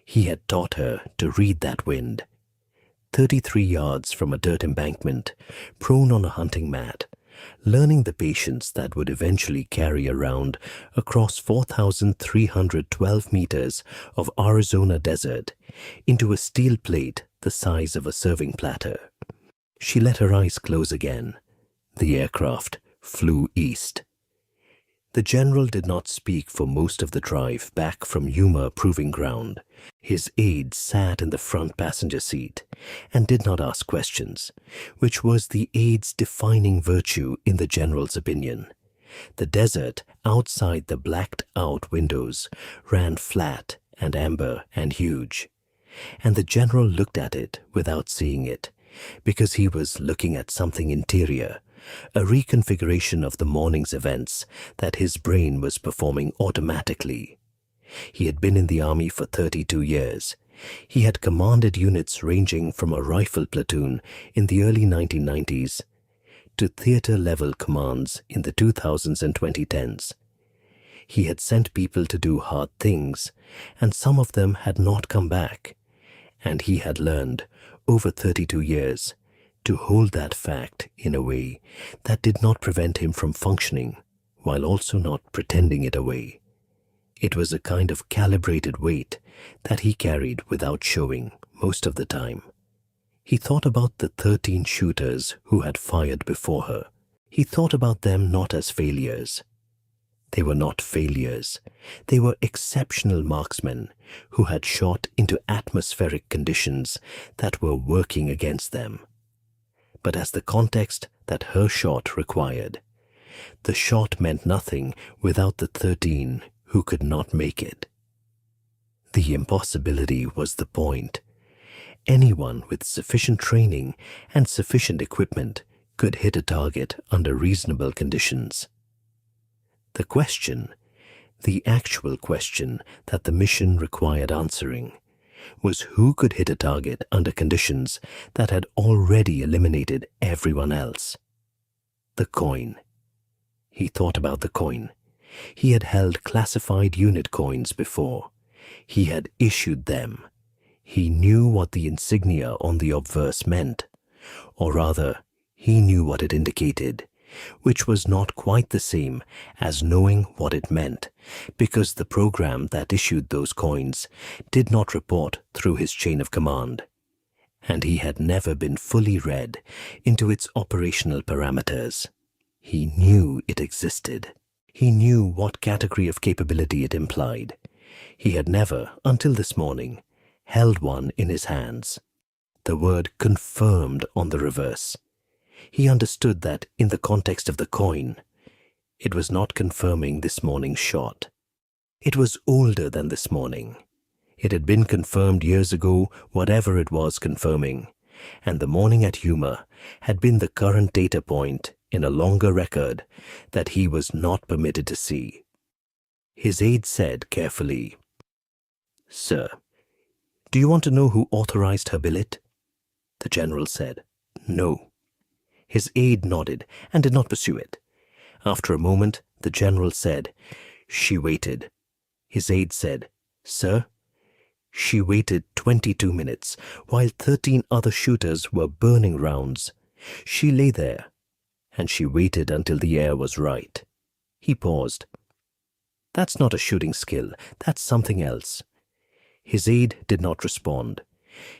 He had taught her to read that wind. 33 yards from a dirt embankment, prone on a hunting mat, learning the patience that would eventually carry around across 4,312 meters of Arizona desert into a steel plate the size of a serving platter. She let her eyes close again. The aircraft flew east. The general did not speak for most of the drive back from Yuma Proving Ground. His aide sat in the front passenger seat and did not ask questions, which was the aide's defining virtue in the general's opinion. The desert outside the blacked-out windows ran flat and amber and huge, and the general looked at it without seeing it, because he was looking at something interior, a reconfiguration of the morning's events that his brain was performing automatically. He had been in the Army for 32 years. He had commanded units ranging from a rifle platoon in the early 1990s to theater-level commands in the 2000s and 2010s. He had sent people to do hard things, and some of them had not come back. And he had learned, over 32 years, to hold that fact in a way that did not prevent him from functioning, while also not pretending it away. It was a kind of calibrated weight that he carried without showing most of the time. He thought about the 13 shooters who had fired before her. He thought about them not as failures. They were not failures. They were exceptional marksmen who had shot into atmospheric conditions that were working against them. But as the context that her shot required, the shot meant nothing without the 13 who could not make it. The impossibility was the point. Anyone with sufficient training and sufficient equipment could hit a target under reasonable conditions. The question, the actual question that the mission required answering, was who could hit a target under conditions that had already eliminated everyone else. The coin. He thought about the coin. He had held classified unit coins before. He had issued them. He knew what the insignia on the obverse meant. Or rather, he knew what it indicated. which was not quite the same as knowing what it meant, because the program that issued those coins did not report through his chain of command, and he had never been fully read into its operational parameters. He knew it existed. He knew what category of capability it implied. He had never, until this morning, held one in his hands. The word confirmed on the reverse. He understood that in the context of the coin, it was not confirming this morning's shot. It was older than this morning. It had been confirmed years ago, whatever it was confirming, and the morning at Yuma had been the current data point in a longer record that he was not permitted to see. His aide said carefully, "Sir, do you want to know who authorized her billet?" The general said, "No." His aide nodded and did not pursue it. After a moment, the general said, "She waited." His aide said, "Sir?" "She waited 22 minutes while 13 other shooters were burning rounds. She lay there, and she waited until the air was right." He paused. "That's not a shooting skill. That's something else." His aide did not respond.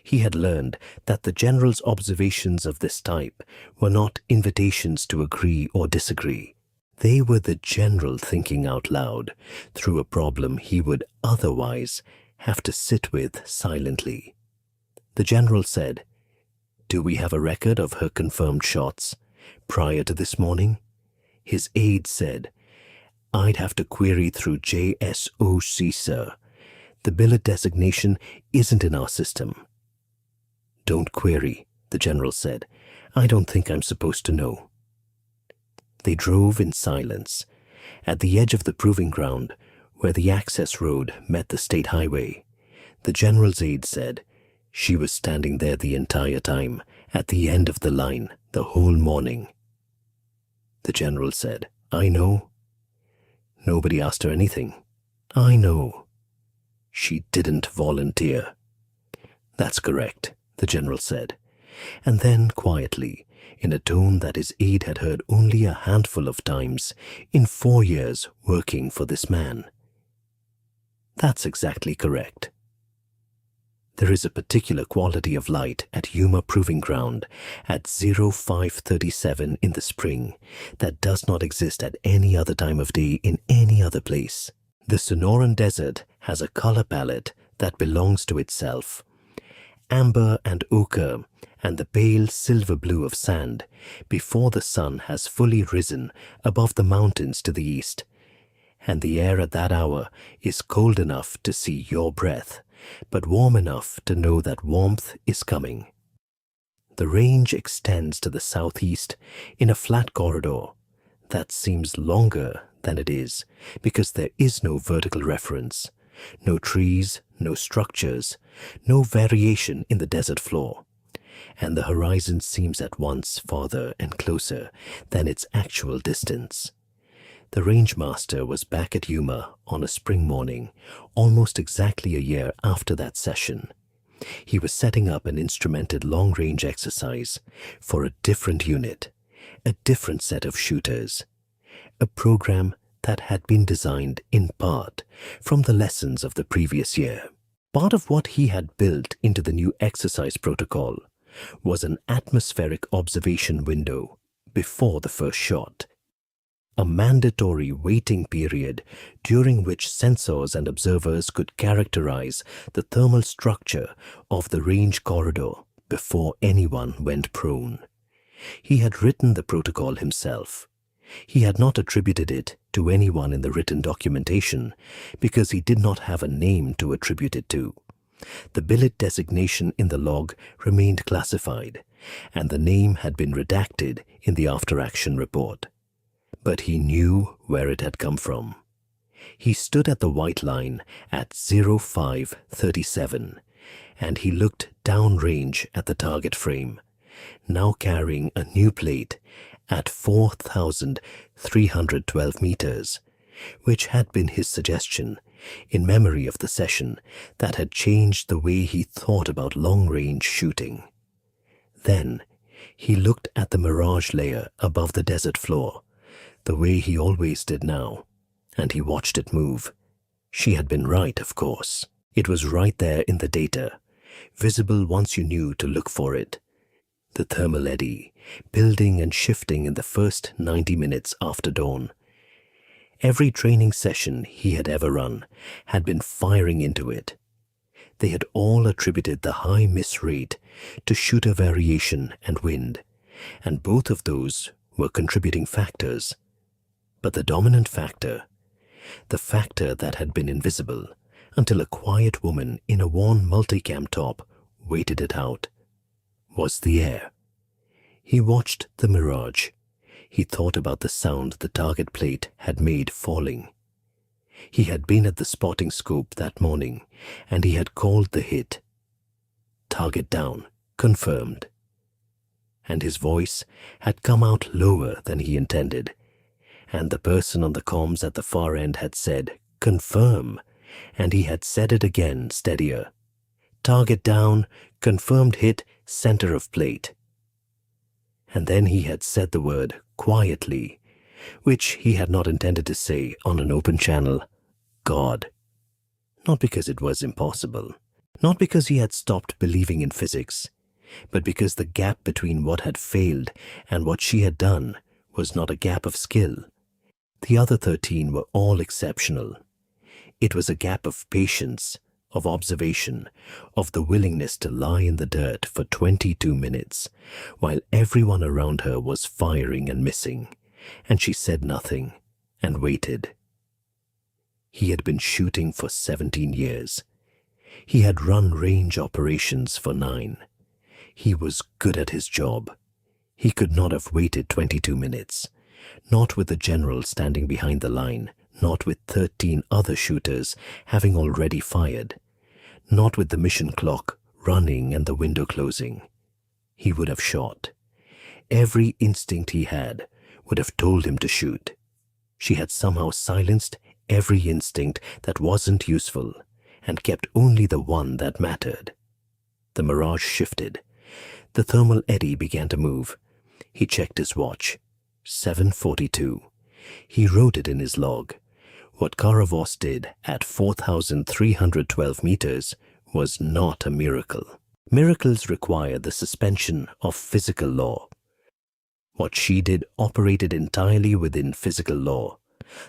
He had learned that the general's observations of this type were not invitations to agree or disagree. They were the general thinking out loud through a problem he would otherwise have to sit with silently. The general said, "Do we have a record of her confirmed shots prior to this morning?" His aide said, "I'd have to query through JSOC, sir. The billet designation isn't in our system." "Don't query," the general said. "I don't think I'm supposed to know." They drove in silence. At the edge of the proving ground, where the access road met the state highway, the general's aide said, "She was standing there the entire time, at the end of the line, the whole morning." The general said, "I know." "Nobody asked her anything." "I know." "She didn't volunteer." "That's correct," the general said. And then quietly, in a tone that his aide had heard only a handful of times in 4 years working for this man, "That's exactly correct. There is a particular quality of light at Yuma Proving Ground at 0537 in the spring that does not exist at any other time of day in any other place. The Sonoran Desert has a color palette that belongs to itself. Amber and ochre and the pale silver blue of sand before the sun has fully risen above the mountains to the east. And the air at that hour is cold enough to see your breath, but warm enough to know that warmth is coming. The range extends to the southeast in a flat corridor that seems longer than it is because there is no vertical reference, no trees, no structures, no variation in the desert floor, and the horizon seems at once farther and closer than its actual distance. The rangemaster was back at Yuma on a spring morning, almost exactly a year after that session. He was setting up an instrumented long-range exercise for a different unit, a different set of shooters, a program that had been designed in part from the lessons of the previous year. Part of what he had built into the new exercise protocol was an atmospheric observation window before the first shot, a mandatory waiting period during which sensors and observers could characterize the thermal structure of the range corridor before anyone went prone. He had written the protocol himself. He had not attributed it to anyone in the written documentation because he did not have a name to attribute it to. The billet designation in the log remained classified, and the name had been redacted in the after-action report. But he knew where it had come from. He stood at the white line at 0537, and he looked downrange at the target frame, now carrying a new plate at 4,312 meters, which had been his suggestion in memory of the session that had changed the way he thought about long-range shooting. Then He looked at the mirage layer above the desert floor, the way he always did now, and he watched it move. She had been right, of course. It was right there in the data, visible once you knew to look for it. The thermal eddy, building and shifting in the first 90 minutes after dawn. Every training session he had ever run had been firing into it. They had all attributed the high miss rate to shooter variation and wind, and both of those were contributing factors. But the dominant factor, the factor that had been invisible until a quiet woman in a worn multicam top waited it out, was the air. He watched the mirage. He thought about the sound the target plate had made falling. He had been at the spotting scope that morning, and he had called the hit. Target down, confirmed. And his voice had come out lower than he intended, and the person on the comms at the far end had said, confirm, and he had said it again steadier. Target down, confirmed hit, center of plate. And then he had said the word quietly, which he had not intended to say on an open channel, God. Not because it was impossible, not because he had stopped believing in physics, but because the gap between what had failed and what she had done was not a gap of skill. The other 13 were all exceptional. It was a gap of patience, of observation, of the willingness to lie in the dirt for 22 minutes, while everyone around her was firing and missing, and she said nothing and waited. He had been shooting for 17 years. He had run range operations for 9. He was good at his job. He could not have waited 22 minutes. Not with the general standing behind the line, not with 13 other shooters having already fired, not with the mission clock running and the window closing. He would have shot. Every instinct he had would have told him to shoot. She had somehow silenced every instinct that wasn't useful and kept only the one that mattered. The mirage shifted. The thermal eddy began to move. He checked his watch. 7:42. He wrote it in his log. What Karavos did at 4,312 meters was not a miracle. Miracles require the suspension of physical law. What she did operated entirely within physical law,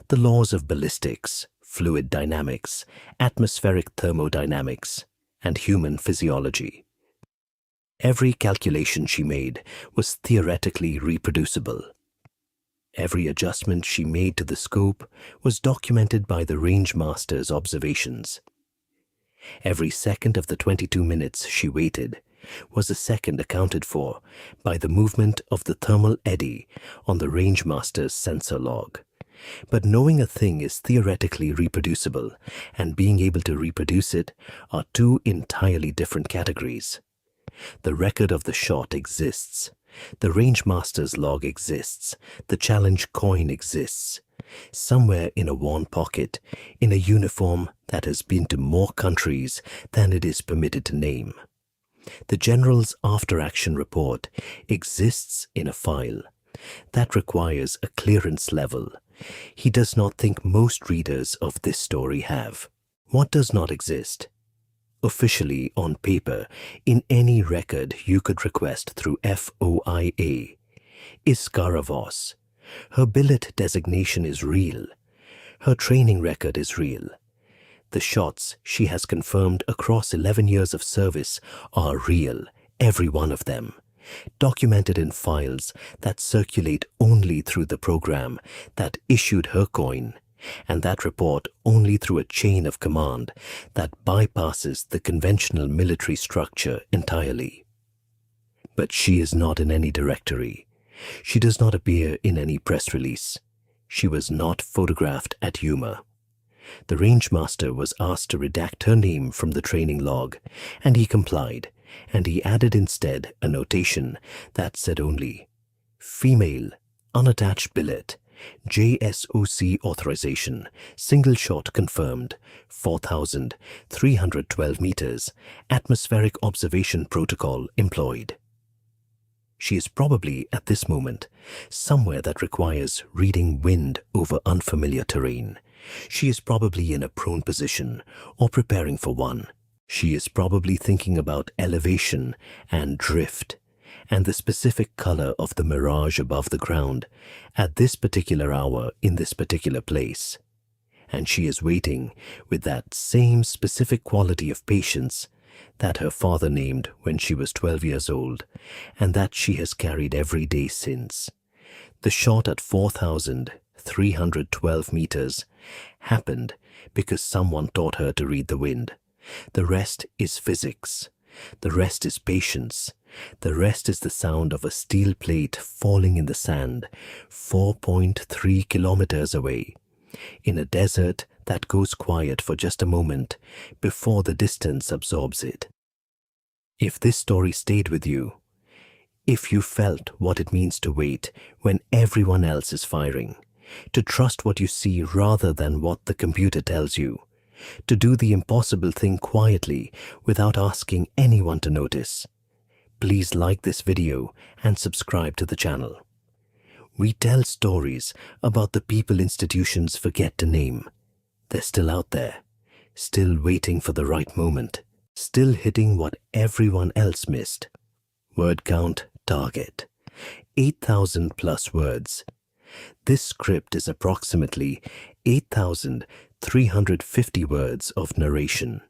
the laws of ballistics, fluid dynamics, atmospheric thermodynamics, and human physiology. Every calculation she made was theoretically reproducible. Every adjustment she made to the scope was documented by the range master's observations. Every second of the 22 minutes she waited was a second accounted for by the movement of the thermal eddy on the range master's sensor log. But knowing a thing is theoretically reproducible and being able to reproduce it are two entirely different categories. The record of the shot exists. The range master's log exists. The challenge coin exists. Somewhere in a worn pocket, in a uniform that has been to more countries than it is permitted to name. The general's after-action report exists in a file. That requires a clearance level. He does not think most readers of this story have. What does not exist? Officially on paper, in any record you could request through FOIA, is Karavos. Her billet designation is real. Her training record is real. The shots she has confirmed across 11 years of service are real, every one of them, documented in files that circulate only through the program that issued her coin, and that report only through a chain of command that bypasses the conventional military structure entirely. But she is not in any directory. She does not appear in any press release. She was not photographed at Yuma. The range master was asked to redact her name from the training log, and he complied, and he added instead a notation that said only, female, unattached billet, JSOC authorization, single shot confirmed, 4,312 meters, atmospheric observation protocol employed. She is probably, at this moment, somewhere that requires reading wind over unfamiliar terrain. She is probably in a prone position or preparing for one. She is probably thinking about elevation and drift and the specific color of the mirage above the ground at this particular hour in this particular place. And she is waiting with that same specific quality of patience that her father named when she was 12 years old, and that she has carried every day since. The shot at 4,312 meters happened because someone taught her to read the wind. The rest is physics. The rest is patience. The rest is the sound of a steel plate falling in the sand 4.3 kilometers away, in a desert that goes quiet for just a moment before the distance absorbs it. If this story stayed with you, if you felt what it means to wait when everyone else is firing, to trust what you see rather than what the computer tells you, to do the impossible thing quietly without asking anyone to notice, please like this video and subscribe to the channel. We tell stories about the people institutions forget to name. They're still out there, still waiting for the right moment, still hitting what everyone else missed. Word count target: 8,000 plus words. This script is approximately 8,350 words of narration.